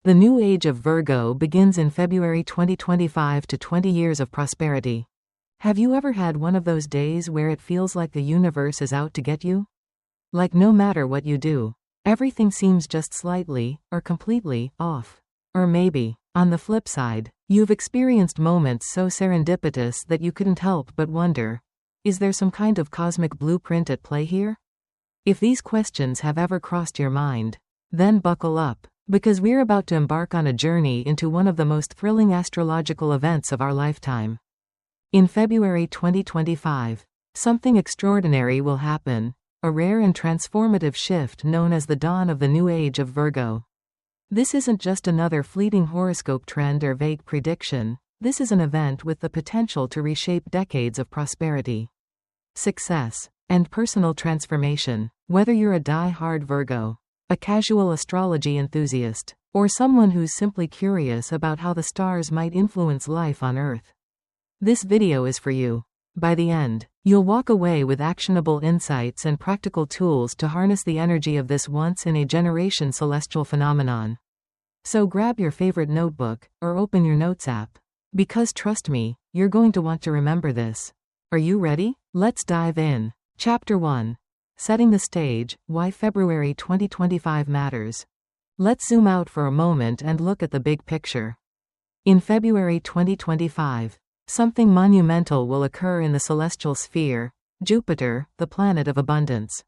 The new age of Virgo begins in February 2025 to 20 years of prosperity. Have you ever had one of those days where it feels like the universe is out to get you? Like no matter what you do, everything seems just slightly, or completely, off. Or maybe, on the flip side, you've experienced moments so serendipitous that you couldn't help but wonder, is there some kind of cosmic blueprint at play here? If these questions have ever crossed your mind, then buckle up, because we're about to embark on a journey into one of the most thrilling astrological events of our lifetime. In February 2025, something extraordinary will happen, a rare and transformative shift known as the dawn of the new age of Virgo. This isn't just another fleeting horoscope trend or vague prediction, this is an event with the potential to reshape decades of prosperity, success, and personal transformation. Whether you're a die-hard Virgo, a casual astrology enthusiast, or someone who's simply curious about how the stars might influence life on Earth, this video is for you. By the end, you'll walk away with actionable insights and practical tools to harness the energy of this once-in-a-generation celestial phenomenon. So grab your favorite notebook, or open your notes app. Because trust me, you're going to want to remember this. Are you ready? Let's dive in. Chapter 1. Setting the stage, why February 2025 matters. Let's zoom out for a moment and look at the big picture. In February 2025, something monumental will occur in the celestial sphere. Jupiter, the planet of abundance,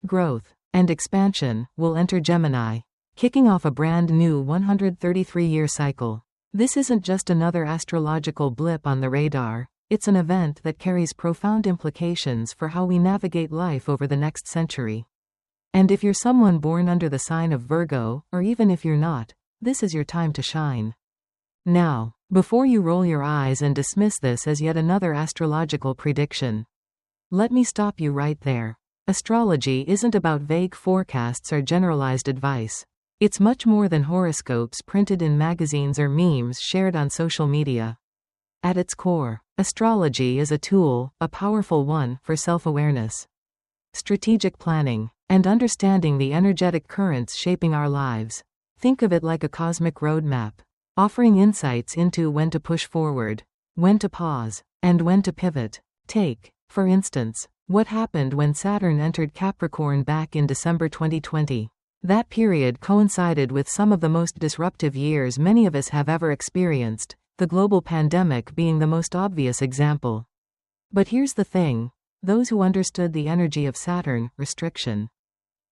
growth, and expansion, will enter Gemini, kicking off a brand new 133-year cycle. This isn't just another astrological blip on the radar, it's an event that carries profound implications for how we navigate life over the next century. And if you're someone born under the sign of Virgo, or even if you're not, this is your time to shine. Now, before you roll your eyes and dismiss this as yet another astrological prediction, let me stop you right there. Astrology isn't about vague forecasts or generalized advice. It's much more than horoscopes printed in magazines or memes shared on social media. At its core, astrology is a tool, a powerful one, for self-awareness, strategic planning, and understanding the energetic currents shaping our lives. Think of it like a cosmic roadmap, offering insights into when to push forward, when to pause, and when to pivot. Take, for instance, what happened when Saturn entered Capricorn back in December 2020. That period coincided with some of the most disruptive years many of us have ever experienced, the global pandemic being the most obvious example. But here's the thing, those who understood the energy of Saturn, restriction,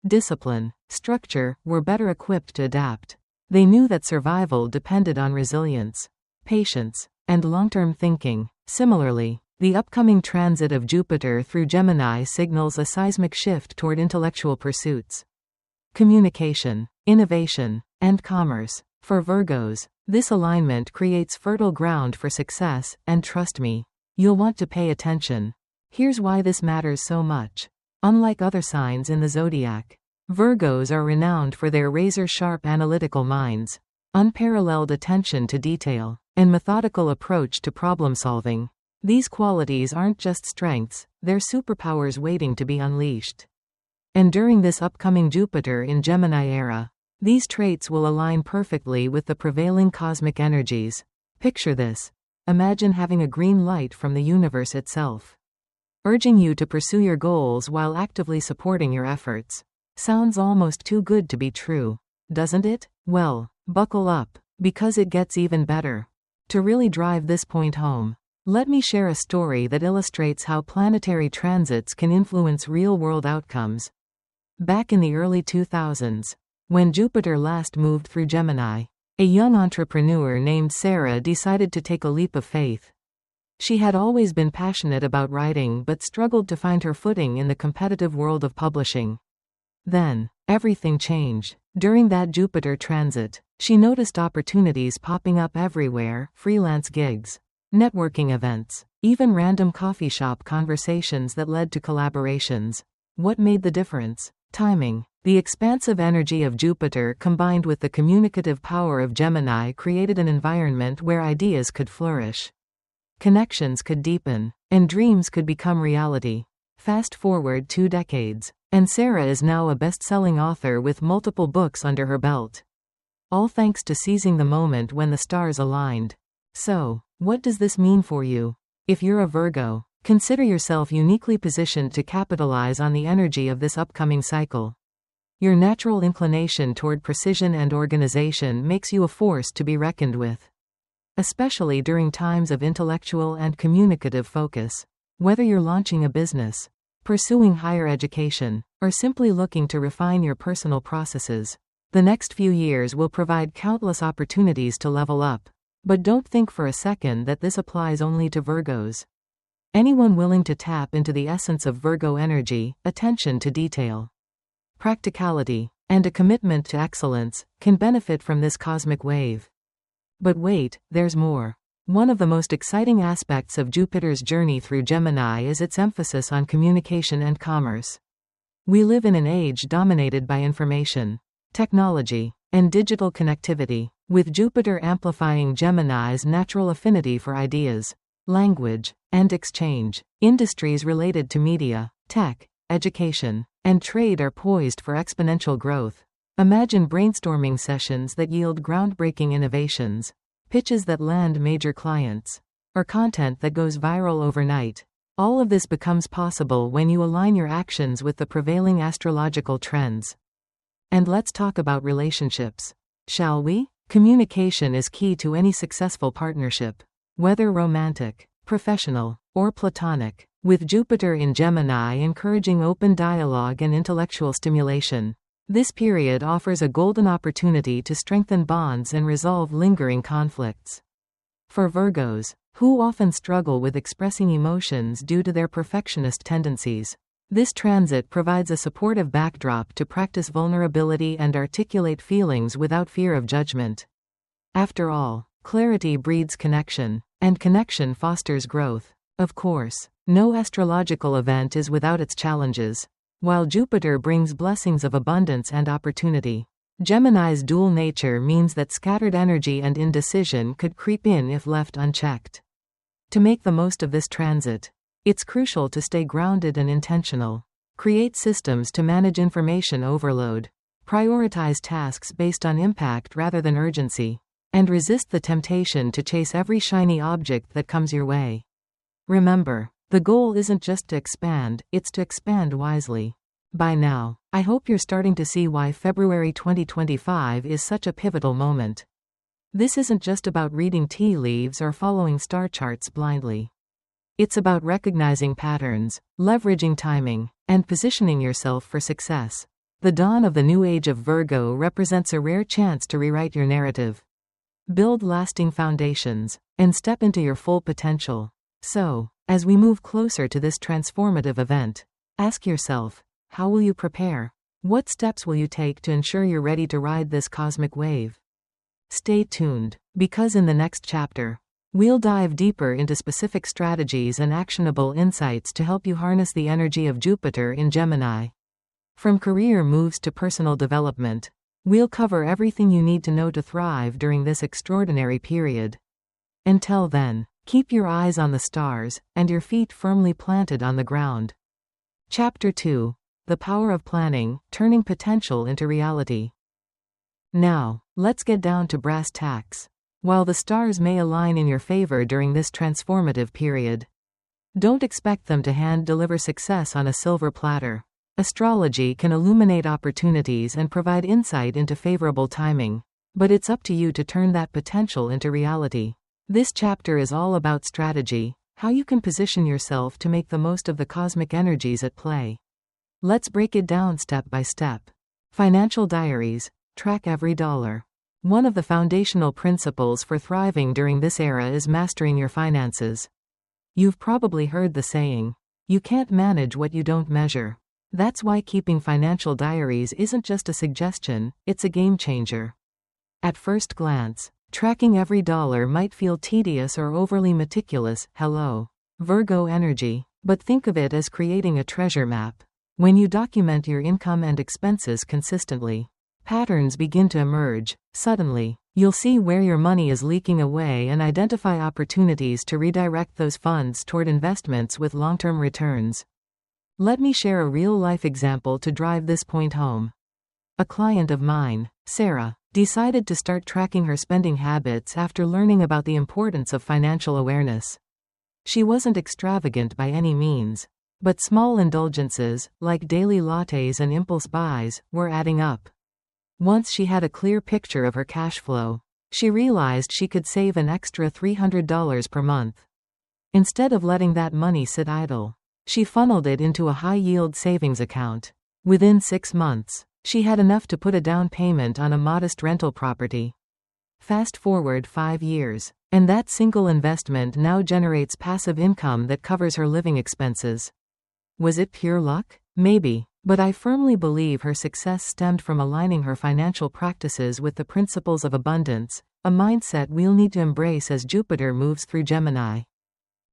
discipline, structure, were better equipped to adapt. They knew that survival depended on resilience, patience, and long-term thinking. Similarly, the upcoming transit of Jupiter through Gemini signals a seismic shift toward intellectual pursuits, communication, innovation, and commerce. For Virgos, this alignment creates fertile ground for success, and trust me, you'll want to pay attention. Here's why this matters so much. Unlike other signs in the zodiac, Virgos are renowned for their razor-sharp analytical minds, unparalleled attention to detail, and methodical approach to problem-solving. These qualities aren't just strengths, they're superpowers waiting to be unleashed. And during this upcoming Jupiter in Gemini era, these traits will align perfectly with the prevailing cosmic energies. Picture this. Imagine having a green light from the universe itself, urging you to pursue your goals while actively supporting your efforts. Sounds almost too good to be true, doesn't it? Well, buckle up, because it gets even better. To really drive this point home, let me share a story that illustrates how planetary transits can influence real-world outcomes. Back in the early 2000s, when Jupiter last moved through Gemini, a young entrepreneur named Sarah decided to take a leap of faith. She had always been passionate about writing but struggled to find her footing in the competitive world of publishing. Then, everything changed. During that Jupiter transit, she noticed opportunities popping up everywhere: freelance gigs, networking events, even random coffee shop conversations that led to collaborations. What made the difference? Timing. The expansive energy of Jupiter combined with the communicative power of Gemini created an environment where ideas could flourish, connections could deepen, and dreams could become reality. Fast forward 2 decades, and Sarah is now a best-selling author with multiple books under her belt. all thanks to seizing the moment when the stars aligned. So, what does this mean for you? If you're a Virgo, consider yourself uniquely positioned to capitalize on the energy of this upcoming cycle. Your natural inclination toward precision and organization makes you a force to be reckoned with, especially during times of intellectual and communicative focus. Whether you're launching a business, pursuing higher education, or simply looking to refine your personal processes, the next few years will provide countless opportunities to level up. But don't think for a second that this applies only to Virgos. Anyone willing to tap into the essence of Virgo energy, attention to detail, practicality, and a commitment to excellence, can benefit from this cosmic wave. But wait, there's more. One of the most exciting aspects of Jupiter's journey through Gemini is its emphasis on communication and commerce. We live in an age dominated by information, technology, and digital connectivity, with Jupiter amplifying Gemini's natural affinity for ideas, language, and exchange. Industries related to media, tech, education, and trade are poised for exponential growth. Imagine brainstorming sessions that yield groundbreaking innovations, pitches that land major clients, or content that goes viral overnight. All of this becomes possible when you align your actions with the prevailing astrological trends. And let's talk about relationships, shall we? Communication is key to any successful partnership, whether romantic, professional, or platonic. With Jupiter in Gemini encouraging open dialogue and intellectual stimulation, this period offers a golden opportunity to strengthen bonds and resolve lingering conflicts. For Virgos, who often struggle with expressing emotions due to their perfectionist tendencies, this transit provides a supportive backdrop to practice vulnerability and articulate feelings without fear of judgment. After all, clarity breeds connection, and connection fosters growth. Of course, no astrological event is without its challenges. While Jupiter brings blessings of abundance and opportunity, Gemini's dual nature means that scattered energy and indecision could creep in if left unchecked. To make the most of this transit, it's crucial to stay grounded and intentional. Create systems to manage information overload, prioritize tasks based on impact rather than urgency, and resist the temptation to chase every shiny object that comes your way. Remember, the goal isn't just to expand, it's to expand wisely. By now, I hope you're starting to see why February 2025 is such a pivotal moment. This isn't just about reading tea leaves or following star charts blindly. It's about recognizing patterns, leveraging timing, and positioning yourself for success. The dawn of the new age of Virgo represents a rare chance to rewrite your narrative, build lasting foundations, and step into your full potential. So, as we move closer to this transformative event, ask yourself, how will you prepare? What steps will you take to ensure you're ready to ride this cosmic wave? Stay tuned, because in the next chapter, we'll dive deeper into specific strategies and actionable insights to help you harness the energy of Jupiter in Gemini. From career moves to personal development, we'll cover everything you need to know to thrive during this extraordinary period. Until then, keep your eyes on the stars, and your feet firmly planted on the ground. Chapter 2. The Power of Planning, Turning Potential into Reality. Now, let's get down to brass tacks. While the stars may align in your favor during this transformative period, don't expect them to hand-deliver success on a silver platter. Astrology can illuminate opportunities and provide insight into favorable timing, but it's up to you to turn that potential into reality. This chapter is all about strategy, how you can position yourself to make the most of the cosmic energies at play. Let's break it down step by step. Financial diaries. Track every dollar. One of the foundational principles for thriving during this era is mastering your finances. You've probably heard the saying, you can't manage what you don't measure. That's why keeping financial diaries isn't just a suggestion, it's a game changer. At first glance, tracking every dollar might feel tedious or overly meticulous. Hello, Virgo energy. But think of it as creating a treasure map. When you document your income and expenses consistently, patterns begin to emerge. Suddenly, you'll see where your money is leaking away and identify opportunities to redirect those funds toward investments with long-term returns. Let me share a real-life example to drive this point home. A client of mine, Sarah, decided to start tracking her spending habits after learning about the importance of financial awareness. She wasn't extravagant by any means, but small indulgences, like daily lattes and impulse buys, were adding up. Once she had a clear picture of her cash flow, she realized she could save an extra $300 per month. Instead of letting that money sit idle, she funneled it into a high-yield savings account. Within 6 months, she had enough to put a down payment on a modest rental property. Fast forward 5 years, and that single investment now generates passive income that covers her living expenses. Was it pure luck? Maybe, but I firmly believe her success stemmed from aligning her financial practices with the principles of abundance, a mindset we'll need to embrace as Jupiter moves through Gemini.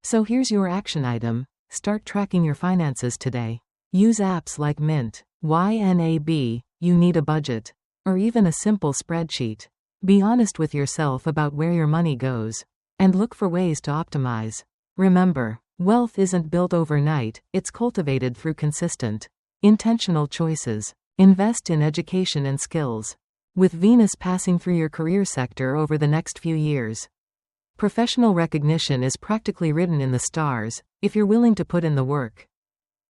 So here's your action item: start tracking your finances today. Use apps like Mint, YNAB, you need a budget, or even a simple spreadsheet. Be honest with yourself about where your money goes, and look for ways to optimize. Remember, wealth isn't built overnight, it's cultivated through consistent, intentional choices. Invest in education and skills. With Venus passing through your career sector over the next few years, professional recognition is practically written in the stars, if you're willing to put in the work.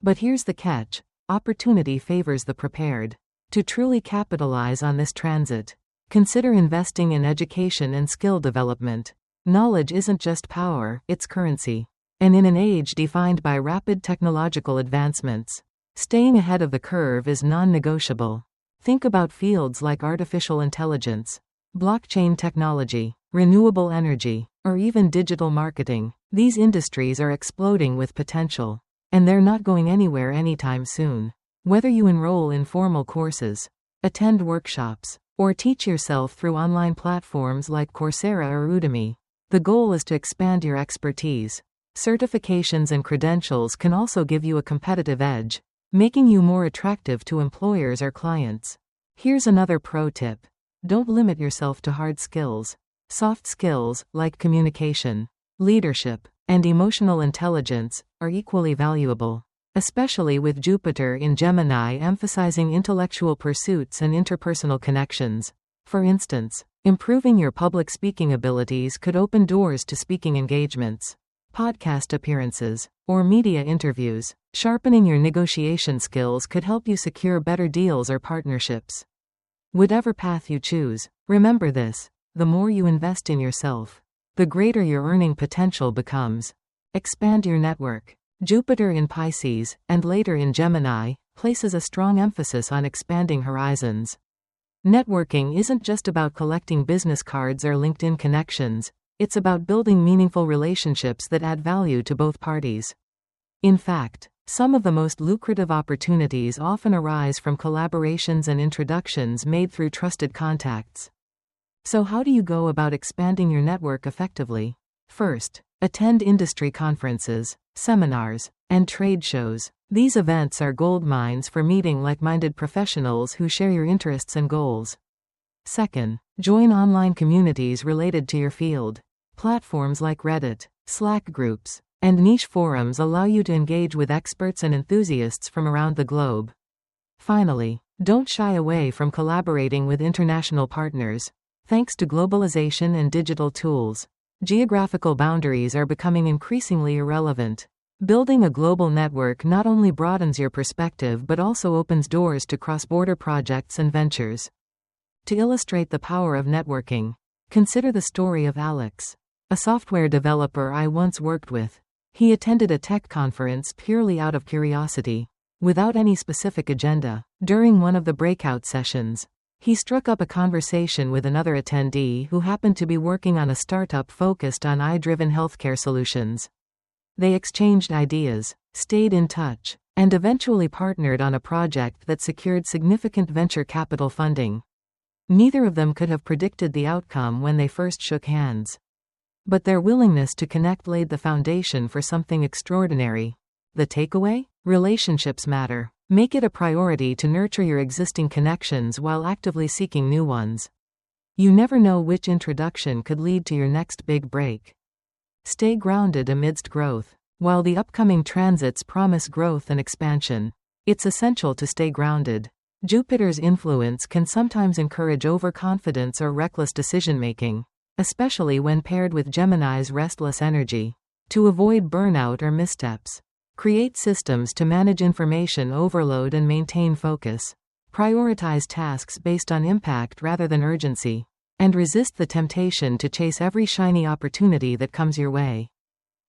But here's the catch: opportunity favors the prepared. To truly capitalize on this transit, consider investing in education and skill development. Knowledge isn't just power, it's currency. And in an age defined by rapid technological advancements, staying ahead of the curve is non-negotiable. Think about fields like artificial intelligence, blockchain technology, renewable energy, or even digital marketing. These industries are exploding with potential, and they're not going anywhere anytime soon. Whether you enroll in formal courses, attend workshops, or teach yourself through online platforms like Coursera or Udemy, the goal is to expand your expertise. Certifications and credentials can also give you a competitive edge, making you more attractive to employers or clients. Here's another pro tip: don't limit yourself to hard skills. Soft skills, like communication, leadership, and emotional intelligence, are equally valuable, especially with Jupiter in Gemini emphasizing intellectual pursuits and interpersonal connections. For instance, improving your public speaking abilities could open doors to speaking engagements, podcast appearances, or media interviews. Sharpening your negotiation skills could help you secure better deals or partnerships. Whatever path you choose, remember this: the more you invest in yourself, the greater your earning potential becomes. Expand your network. Jupiter in Pisces, and later in Gemini, places a strong emphasis on expanding horizons. Networking isn't just about collecting business cards or LinkedIn connections, it's about building meaningful relationships that add value to both parties. In fact, some of the most lucrative opportunities often arise from collaborations and introductions made through trusted contacts. So how do you go about expanding your network effectively? First, attend industry conferences, seminars, and trade shows. These events are gold mines for meeting like-minded professionals who share your interests and goals. Second, join online communities related to your field. Platforms like Reddit, Slack groups, and niche forums allow you to engage with experts and enthusiasts from around the globe. Finally, don't shy away from collaborating with international partners. Thanks to globalization and digital tools, geographical boundaries are becoming increasingly irrelevant. Building a global network not only broadens your perspective but also opens doors to cross-border projects and ventures. To illustrate the power of networking, consider the story of Alex, a software developer I once worked with. He attended a tech conference purely out of curiosity, without any specific agenda. During one of the breakout sessions, he struck up a conversation with another attendee who happened to be working on a startup focused on AI-driven healthcare solutions. They exchanged ideas, stayed in touch, and eventually partnered on a project that secured significant venture capital funding. Neither of them could have predicted the outcome when they first shook hands. But their willingness to connect laid the foundation for something extraordinary. The takeaway? Relationships matter. Make it a priority to nurture your existing connections while actively seeking new ones. You never know which introduction could lead to your next big break. Stay grounded amidst growth. While the upcoming transits promise growth and expansion, it's essential to stay grounded. Jupiter's influence can sometimes encourage overconfidence or reckless decision-making, especially when paired with Gemini's restless energy. To avoid burnout or missteps, create systems to manage information overload and maintain focus. Prioritize tasks based on impact rather than urgency, and resist the temptation to chase every shiny opportunity that comes your way.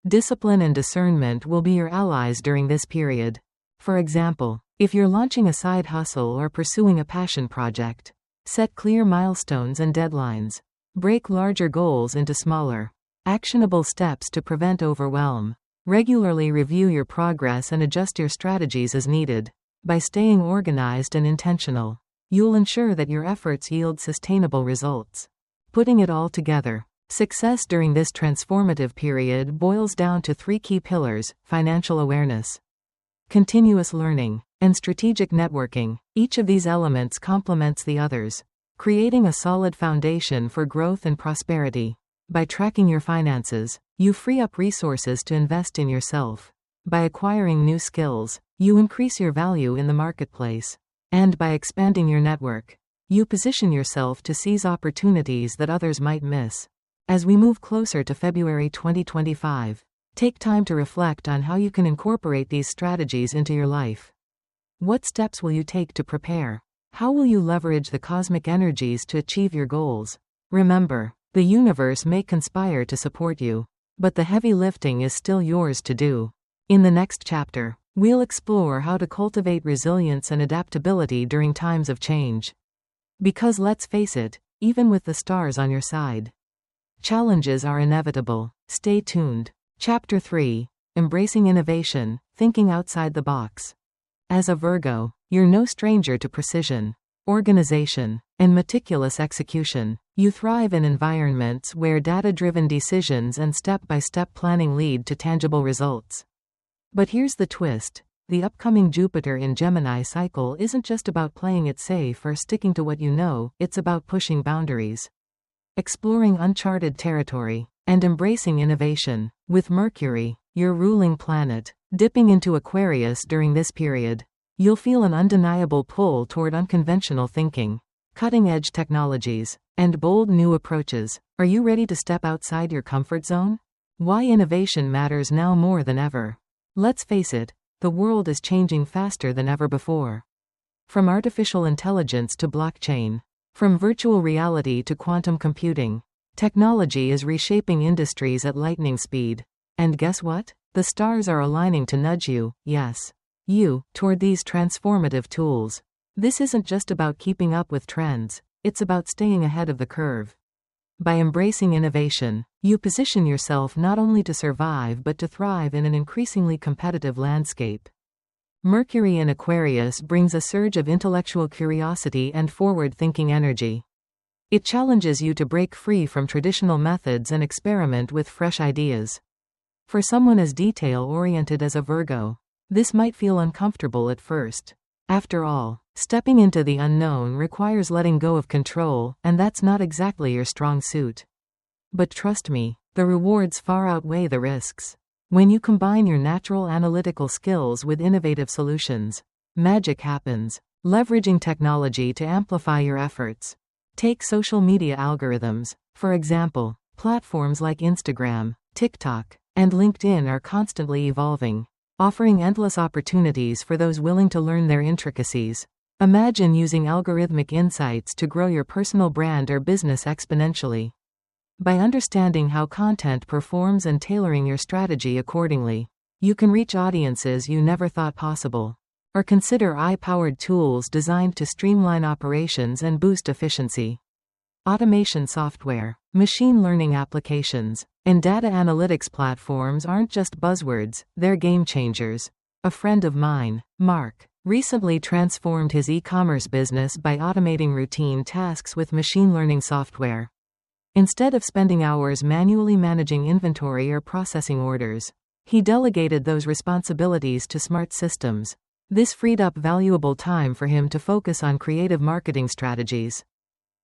Discipline and discernment will be your allies during this period. For example, if you're launching a side hustle or pursuing a passion project, set clear milestones and deadlines. Break larger goals into smaller, actionable steps to prevent overwhelm. Regularly review your progress and adjust your strategies as needed. By staying organized and intentional, you'll ensure that your efforts yield sustainable results. Putting it all together, success during this transformative period boils down to 3 key pillars: financial awareness, continuous learning, and strategic networking. Each of these elements complements the others, creating a solid foundation for growth and prosperity. By tracking your finances, you free up resources to invest in yourself. By acquiring new skills, you increase your value in the marketplace. And by expanding your network, you position yourself to seize opportunities that others might miss. As we move closer to February 2025, take time to reflect on how you can incorporate these strategies into your life. What steps will you take to prepare? How will you leverage the cosmic energies to achieve your goals? Remember, the universe may conspire to support you, but the heavy lifting is still yours to do. In the next chapter, we'll explore how to cultivate resilience and adaptability during times of change. Because let's face it, even with the stars on your side, challenges are inevitable. Stay tuned. Chapter 3: Embracing Innovation, Thinking Outside the Box. As a Virgo, you're no stranger to precision, organization, and meticulous execution. You thrive in environments where data-driven decisions and step-by-step planning lead to tangible results. But here's the twist: the upcoming Jupiter in Gemini cycle isn't just about playing it safe or sticking to what you know, it's about pushing boundaries, exploring uncharted territory, and embracing innovation. With Mercury, your ruling planet, dipping into Aquarius during this period, you'll feel an undeniable pull toward unconventional thinking, cutting-edge technologies, and bold new approaches. Are you ready to step outside your comfort zone? Why innovation matters now more than ever. Let's face it, the world is changing faster than ever before. From artificial intelligence to blockchain, from virtual reality to quantum computing, technology is reshaping industries at lightning speed. And guess what? The stars are aligning to nudge you, yes, you, toward these transformative tools. This isn't just about keeping up with trends, it's about staying ahead of the curve. By embracing innovation, you position yourself not only to survive but to thrive in an increasingly competitive landscape. Mercury in Aquarius brings a surge of intellectual curiosity and forward-thinking energy. It challenges you to break free from traditional methods and experiment with fresh ideas. For someone as detail-oriented as a Virgo, this might feel uncomfortable at first. After all, stepping into the unknown requires letting go of control, and that's not exactly your strong suit. But trust me, the rewards far outweigh the risks. When you combine your natural analytical skills with innovative solutions, magic happens. Leveraging technology to amplify your efforts. Take social media algorithms, for example. Platforms like Instagram, TikTok, and LinkedIn are constantly evolving, offering endless opportunities for those willing to learn their intricacies. Imagine using algorithmic insights to grow your personal brand or business exponentially. By understanding how content performs and tailoring your strategy accordingly, you can reach audiences you never thought possible. Or consider AI-powered tools designed to streamline operations and boost efficiency. Automation software, machine learning applications, and data analytics platforms aren't just buzzwords, they're game changers. A friend of mine, Mark, recently transformed his e-commerce business by automating routine tasks with machine learning software. Instead of spending hours manually managing inventory or processing orders, he delegated those responsibilities to smart systems. This freed up valuable time for him to focus on creative marketing strategies,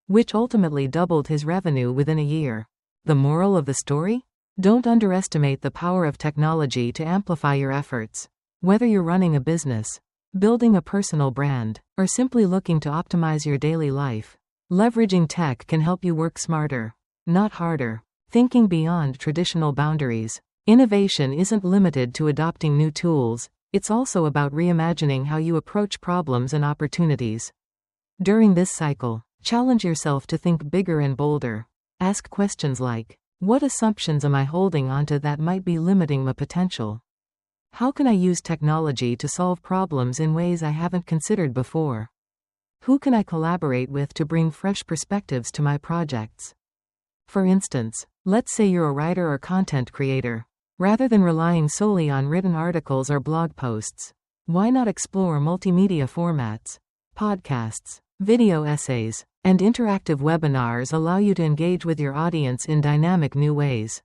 which ultimately doubled his revenue within a year. The moral of the story? Don't underestimate the power of technology to amplify your efforts. Whether you're running a business, building a personal brand, or simply looking to optimize your daily life. Leveraging tech can help you work smarter, not harder. Thinking beyond traditional boundaries. Innovation isn't limited to adopting new tools, it's also about reimagining how you approach problems and opportunities. During this cycle, challenge yourself to think bigger and bolder. Ask questions like, what assumptions am I holding onto that might be limiting my potential? How can I use technology to solve problems in ways I haven't considered before? Who can I collaborate with to bring fresh perspectives to my projects? For instance, let's say you're a writer or content creator. Rather than relying solely on written articles or blog posts, why not explore multimedia formats? Podcasts, video essays, and interactive webinars allow you to engage with your audience in dynamic new ways.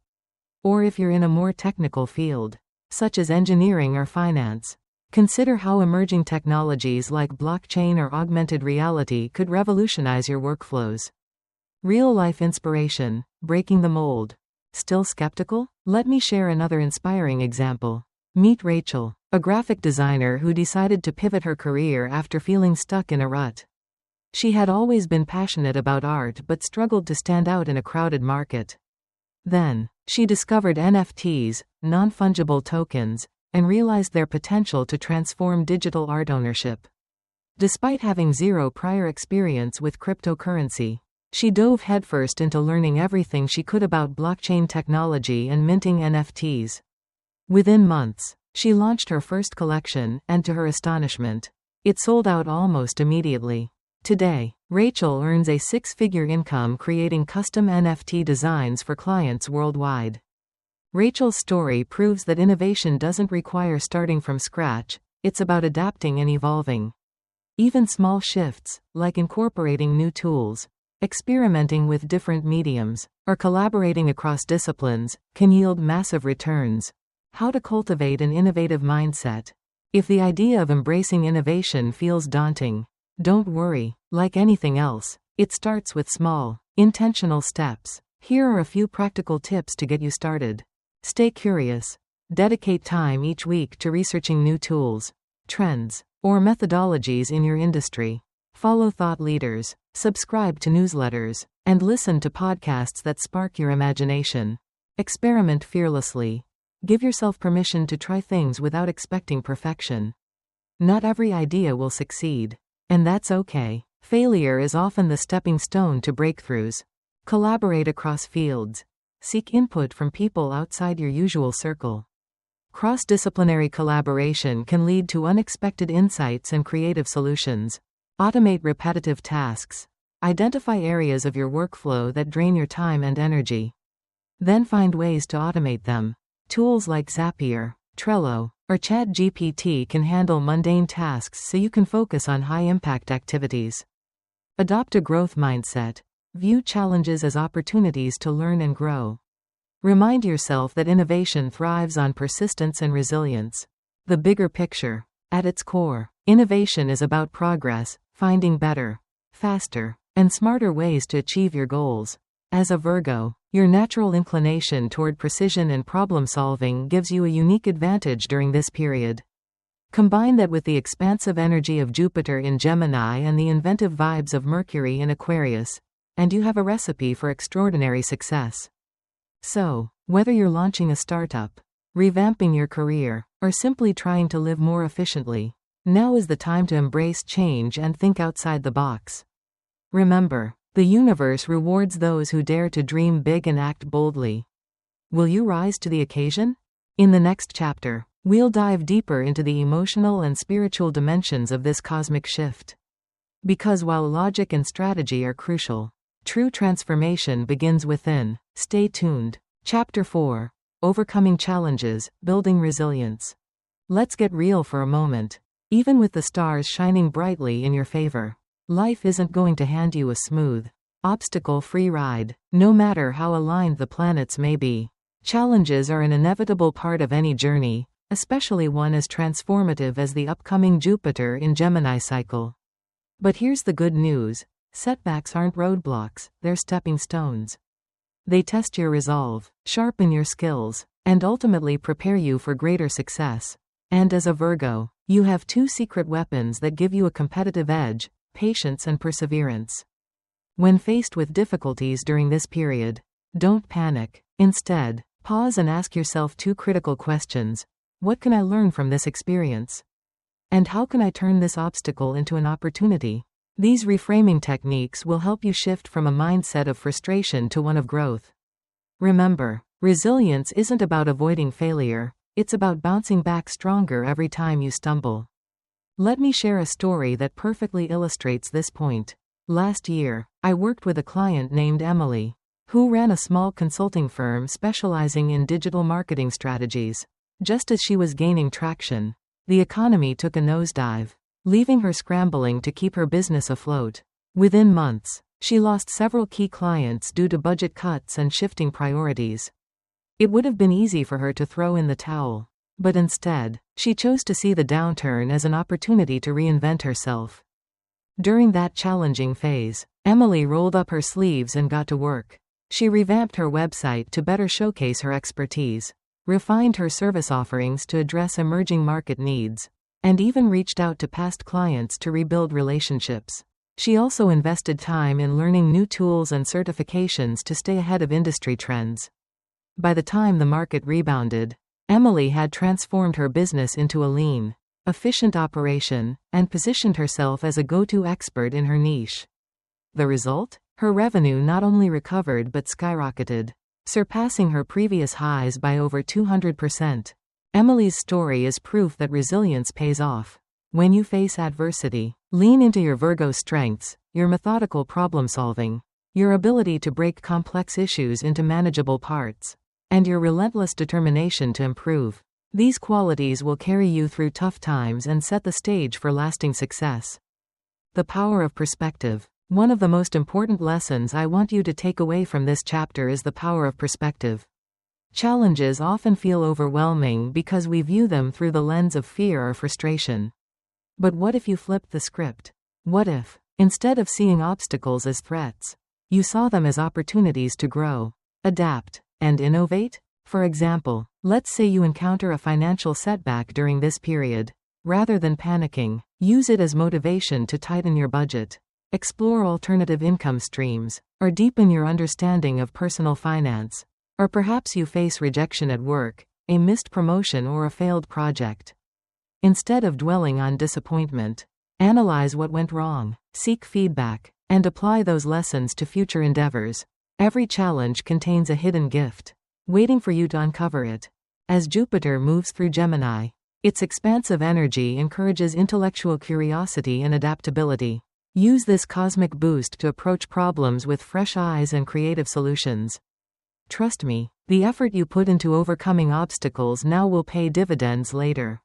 Or if you're in a more technical field, such as engineering or finance, consider how emerging technologies like blockchain or augmented reality could revolutionize your workflows. Real-life inspiration, breaking the mold. Still skeptical? Let me share another inspiring example. Meet Rachel, a graphic designer who decided to pivot her career after feeling stuck in a rut. She had always been passionate about art but struggled to stand out in a crowded market. Then, she discovered NFTs, non-fungible tokens, and realized their potential to transform digital art ownership. Despite having zero prior experience with cryptocurrency, she dove headfirst into learning everything she could about blockchain technology and minting NFTs. Within months, she launched her first collection, and to her astonishment, it sold out almost immediately. Today, Rachel earns a six-figure income creating custom NFT designs for clients worldwide. Rachel's story proves that innovation doesn't require starting from scratch, it's about adapting and evolving. Even small shifts, like incorporating new tools, experimenting with different mediums, or collaborating across disciplines, can yield massive returns. How to cultivate an innovative mindset. If the idea of embracing innovation feels daunting, don't worry. Like anything else, it starts with small, intentional steps. Here are a few practical tips to get you started. Stay curious. Dedicate time each week to researching new tools, trends, or methodologies in your industry. Follow thought leaders, subscribe to newsletters, and listen to podcasts that spark your imagination. Experiment fearlessly. Give yourself permission to try things without expecting perfection. Not every idea will succeed, and that's okay. Failure is often the stepping stone to breakthroughs. Collaborate across fields. Seek input from people outside your usual circle. Cross-disciplinary collaboration can lead to unexpected insights and creative solutions. Automate repetitive tasks. Identify areas of your workflow that drain your time and energy. Then find ways to automate them. Tools like Zapier, Trello, or ChatGPT can handle mundane tasks so you can focus on high-impact activities. Adopt a growth mindset. View challenges as opportunities to learn and grow. Remind yourself that innovation thrives on persistence and resilience. The bigger picture. At its core, innovation is about progress, finding better, faster, and smarter ways to achieve your goals. As a Virgo, your natural inclination toward precision and problem-solving gives you a unique advantage during this period. Combine that with the expansive energy of Jupiter in Gemini and the inventive vibes of Mercury in Aquarius, and you have a recipe for extraordinary success. So, whether you're launching a startup, revamping your career, or simply trying to live more efficiently, now is the time to embrace change and think outside the box. Remember, the universe rewards those who dare to dream big and act boldly. Will you rise to the occasion? In the next chapter, we'll dive deeper into the emotional and spiritual dimensions of this cosmic shift. Because while logic and strategy are crucial, true transformation begins within. Stay tuned. Chapter 4. Overcoming challenges, building resilience. Let's get real for a moment. Even with the stars shining brightly in your favor, life isn't going to hand you a smooth, obstacle-free ride, no matter how aligned the planets may be. Challenges are an inevitable part of any journey, especially one as transformative as the upcoming Jupiter in Gemini cycle. But here's the good news. Setbacks aren't roadblocks, they're stepping stones. They test your resolve, sharpen your skills, and ultimately prepare you for greater success. And as a Virgo, you have two secret weapons that give you a competitive edge: patience and perseverance. When faced with difficulties during this period, don't panic. Instead, pause and ask yourself two critical questions. What can I learn from this experience? And how can I turn this obstacle into an opportunity? These reframing techniques will help you shift from a mindset of frustration to one of growth. Remember, resilience isn't about avoiding failure, it's about bouncing back stronger every time you stumble. Let me share a story that perfectly illustrates this point. Last year, I worked with a client named Emily, who ran a small consulting firm specializing in digital marketing strategies. Just as she was gaining traction, the economy took a nosedive, leaving her scrambling to keep her business afloat. Within months, she lost several key clients due to budget cuts and shifting priorities. It would have been easy for her to throw in the towel, but instead, she chose to see the downturn as an opportunity to reinvent herself. During that challenging phase, Emily rolled up her sleeves and got to work. She revamped her website to better showcase her expertise, refined her service offerings to address emerging market needs, and even reached out to past clients to rebuild relationships. She also invested time in learning new tools and certifications to stay ahead of industry trends. By the time the market rebounded, Emily had transformed her business into a lean, efficient operation, and positioned herself as a go-to expert in her niche. The result? Her revenue not only recovered but skyrocketed, surpassing her previous highs by over 200%. Emily's story is proof that resilience pays off. When you face adversity, lean into your Virgo strengths: your methodical problem-solving, your ability to break complex issues into manageable parts, and your relentless determination to improve. These qualities will carry you through tough times and set the stage for lasting success. The power of perspective. One of the most important lessons I want you to take away from this chapter is the power of perspective. Challenges often feel overwhelming because we view them through the lens of fear or frustration. But what if you flipped the script? What if, instead of seeing obstacles as threats, you saw them as opportunities to grow, adapt, and innovate? For example, let's say you encounter a financial setback during this period. Rather than panicking, use it as motivation to tighten your budget, explore alternative income streams, or deepen your understanding of personal finance. Or perhaps you face rejection at work, a missed promotion, or a failed project. Instead of dwelling on disappointment, analyze what went wrong, seek feedback, and apply those lessons to future endeavors. Every challenge contains a hidden gift, waiting for you to uncover it. As Jupiter moves through Gemini, its expansive energy encourages intellectual curiosity and adaptability. Use this cosmic boost to approach problems with fresh eyes and creative solutions. Trust me, the effort you put into overcoming obstacles now will pay dividends later.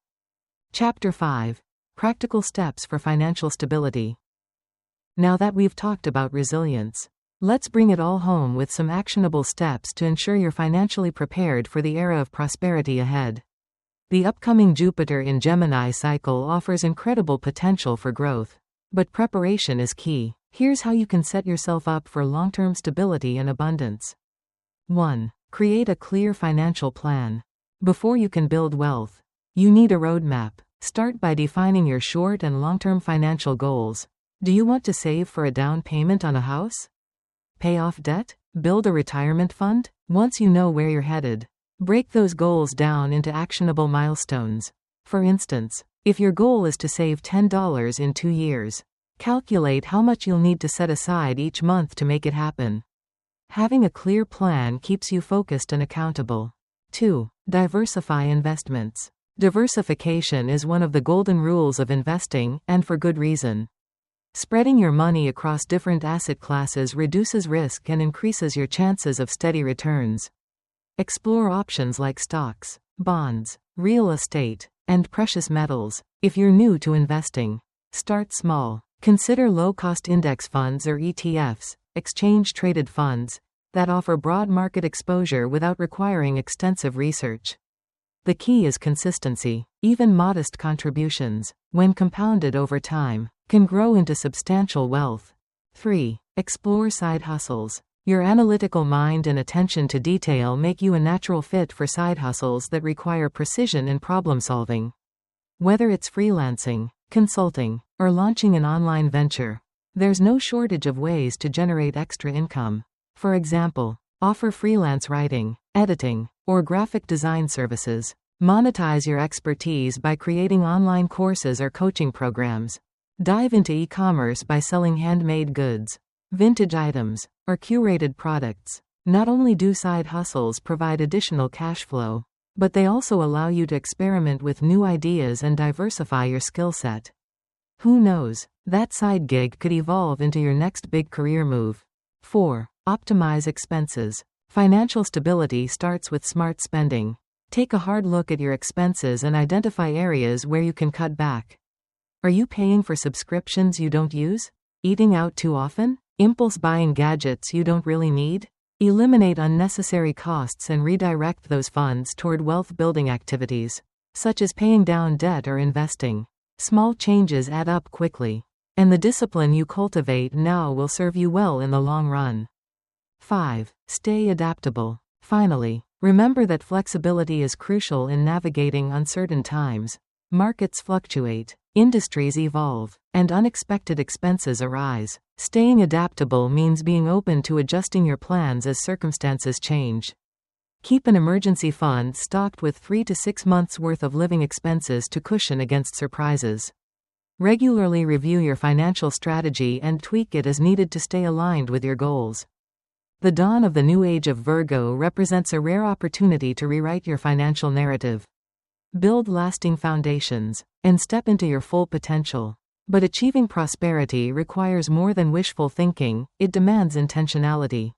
Chapter 5. Practical Steps for Financial Stability. Now that we've talked about resilience, let's bring it all home with some actionable steps to ensure you're financially prepared for the era of prosperity ahead. The upcoming Jupiter in Gemini cycle offers incredible potential for growth. But preparation is key. Here's how you can set yourself up for long-term stability and abundance. 1. Create a clear financial plan. Before you can build wealth, you need a roadmap. Start by defining your short and long-term financial goals. Do you want to save for a down payment on a house? Pay off debt? Build a retirement fund? Once you know where you're headed, break those goals down into actionable milestones. For instance, if your goal is to save $10 in 2 years, calculate how much you'll need to set aside each month to make it happen. Having a clear plan keeps you focused and accountable. 2. Diversify investments. Diversification is one of the golden rules of investing, and for good reason. Spreading your money across different asset classes reduces risk and increases your chances of steady returns. Explore options like stocks, bonds, real estate, and precious metals. If you're new to investing, start small. Consider low-cost index funds or ETFs, exchange-traded funds, that offer broad market exposure without requiring extensive research. The key is consistency. Even modest contributions, when compounded over time, can grow into substantial wealth. 3. Explore side hustles. Your analytical mind and attention to detail make you a natural fit for side hustles that require precision and problem solving. Whether it's freelancing, consulting, or launching an online venture, there's no shortage of ways to generate extra income. For example, offer freelance writing, editing, or graphic design services. Monetize your expertise by creating online courses or coaching programs. Dive into e-commerce by selling handmade goods, vintage items, or curated products. Not only do side hustles provide additional cash flow, but they also allow you to experiment with new ideas and diversify your skill set. Who knows, that side gig could evolve into your next big career move. 4. Optimize expenses. Financial stability starts with smart spending. Take a hard look at your expenses and identify areas where you can cut back. Are you paying for subscriptions you don't use? Eating out too often? Impulse buying gadgets you don't really need? Eliminate unnecessary costs and redirect those funds toward wealth-building activities, such as paying down debt or investing. Small changes add up quickly, and the discipline you cultivate now will serve you well in the long run. 5. Stay adaptable. Finally, remember that flexibility is crucial in navigating uncertain times. Markets fluctuate, industries evolve, and unexpected expenses arise. Staying adaptable means being open to adjusting your plans as circumstances change. Keep an emergency fund stocked with 3 to 6 months' worth of living expenses to cushion against surprises. Regularly review your financial strategy and tweak it as needed to stay aligned with your goals. The dawn of the new age of Virgo represents a rare opportunity to rewrite your financial narrative. Build lasting foundations, and step into your full potential. But achieving prosperity requires more than wishful thinking, it demands intentionality,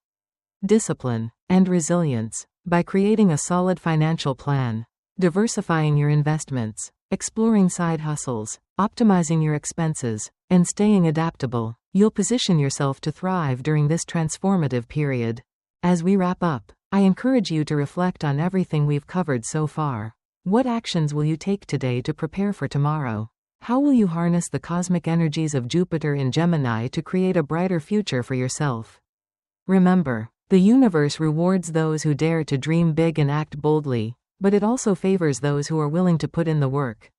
discipline, and resilience. By creating a solid financial plan, diversifying your investments, exploring side hustles, optimizing your expenses, and staying adaptable, you'll position yourself to thrive during this transformative period. As we wrap up, I encourage you to reflect on everything we've covered so far. What actions will you take today to prepare for tomorrow? How will you harness the cosmic energies of Jupiter in Gemini to create a brighter future for yourself? Remember, the universe rewards those who dare to dream big and act boldly, but it also favors those who are willing to put in the work.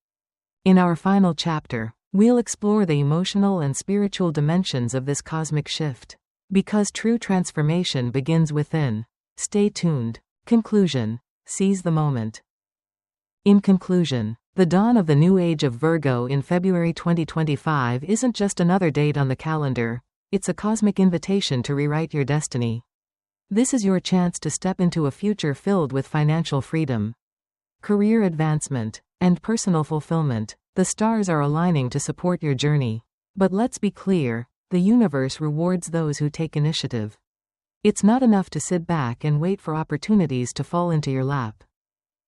In our final chapter, we'll explore the emotional and spiritual dimensions of this cosmic shift. Because true transformation begins within. Stay tuned. Conclusion. Seize the moment. In conclusion, the dawn of the new age of Virgo in February 2025 isn't just another date on the calendar, it's a cosmic invitation to rewrite your destiny. This is your chance to step into a future filled with financial freedom, career advancement, and personal fulfillment. The stars are aligning to support your journey. But let's be clear, the universe rewards those who take initiative. It's not enough to sit back and wait for opportunities to fall into your lap.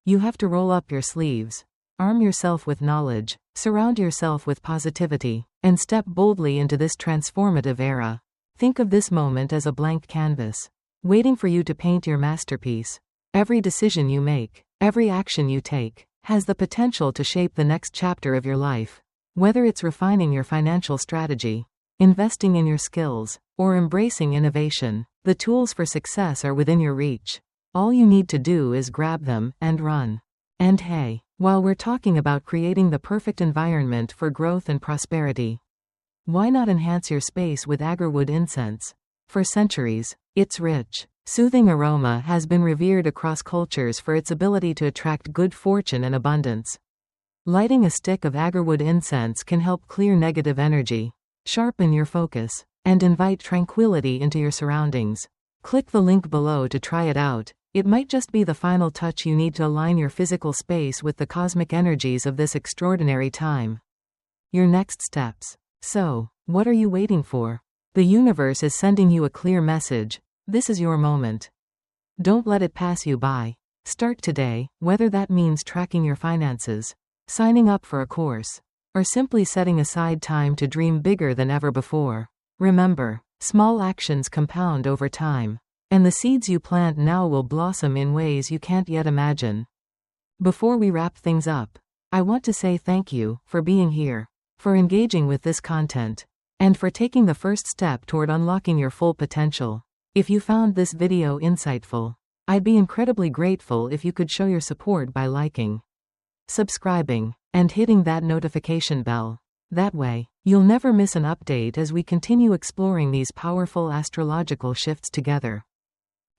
You have to roll up your sleeves, arm yourself with knowledge, surround yourself with positivity, and step boldly into this transformative era. Think of this moment as a blank canvas, waiting for you to paint your masterpiece. Every decision you make, every action you take, has the potential to shape the next chapter of your life. Whether it's refining your financial strategy, investing in your skills, or embracing innovation, the tools for success are within your reach. All you need to do is grab them and run. And hey, while we're talking about creating the perfect environment for growth and prosperity, why not enhance your space with Agarwood incense? For centuries, its rich, soothing aroma has been revered across cultures for its ability to attract good fortune and abundance. Lighting a stick of Agarwood incense can help clear negative energy, sharpen your focus, and invite tranquility into your surroundings. Click the link below to try it out. It might just be the final touch you need to align your physical space with the cosmic energies of this extraordinary time. Your next steps. So, what are you waiting for? The universe is sending you a clear message. This is your moment. Don't let it pass you by. Start today, whether that means tracking your finances, signing up for a course, or simply setting aside time to dream bigger than ever before. Remember, small actions compound over time, and the seeds you plant now will blossom in ways you can't yet imagine. Before we wrap things up, I want to say thank you for being here, for engaging with this content, and for taking the first step toward unlocking your full potential. If you found this video insightful, I'd be incredibly grateful if you could show your support by liking, subscribing, and hitting that notification bell. That way, you'll never miss an update as we continue exploring these powerful astrological shifts together.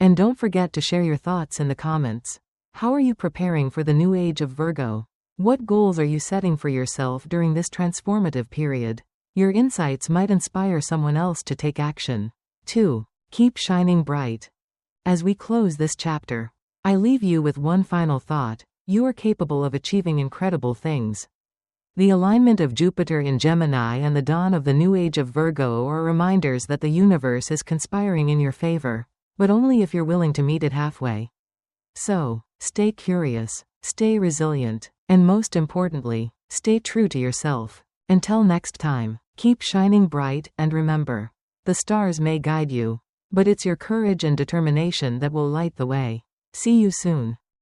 And don't forget to share your thoughts in the comments. How are you preparing for the new age of Virgo? What goals are you setting for yourself during this transformative period? Your insights might inspire someone else to take action. 2. Keep shining bright. As we close this chapter, I leave you with one final thought. You are capable of achieving incredible things. The alignment of Jupiter in Gemini and the dawn of the new age of Virgo are reminders that the universe is conspiring in your favor, but only if you're willing to meet it halfway. So, stay curious, stay resilient, and most importantly, stay true to yourself. Until next time, keep shining bright, and remember, the stars may guide you, but it's your courage and determination that will light the way. See you soon.